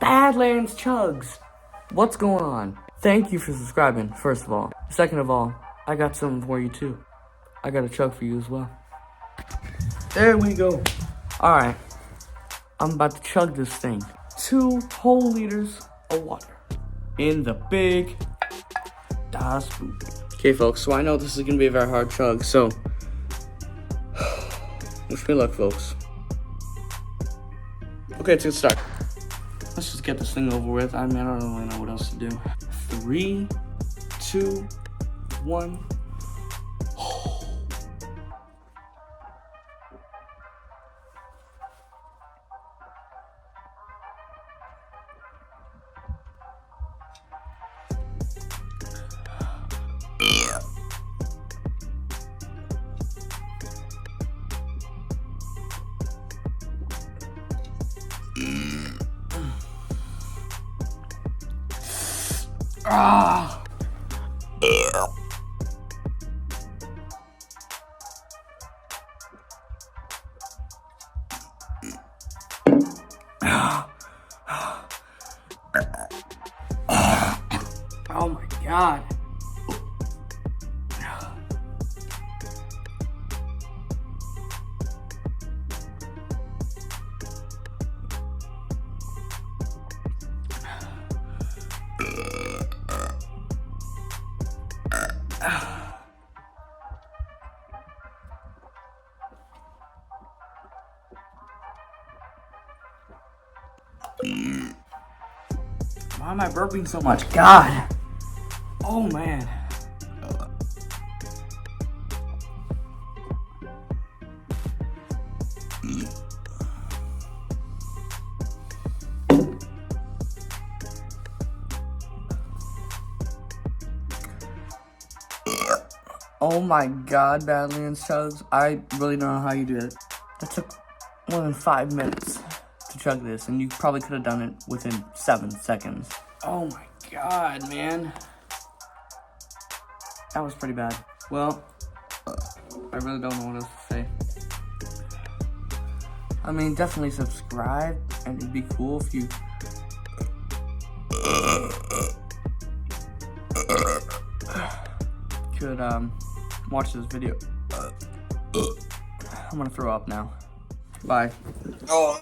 BadlandsCHUGS. What's going on? Thank you for subscribing, first of all. Second of all, I got something for you too. I got a chug for you as well. There we go. Alright, I'm about to chug this thing. 2 whole liters of water in the big Das Boot. Okay, folks, so I know this is gonna be a very hard chug, so wish me luck, folks. Okay, let's get started. Let's just get this thing over with. I mean, I don't really know what else to do. 3, 2, 1. Ah! Oh my God. Why am I burping so much? God. Oh man. Oh my God, BadlandsCHUGS. I really don't know how you do it. That took more than 5 minutes to chug this, and you probably could have done it within 7 seconds. Oh my God, man. That was pretty bad. Well, I really don't know what else to say. I mean, definitely subscribe, and it'd be cool if you could watch this video. I'm gonna throw up now. Bye. Oh.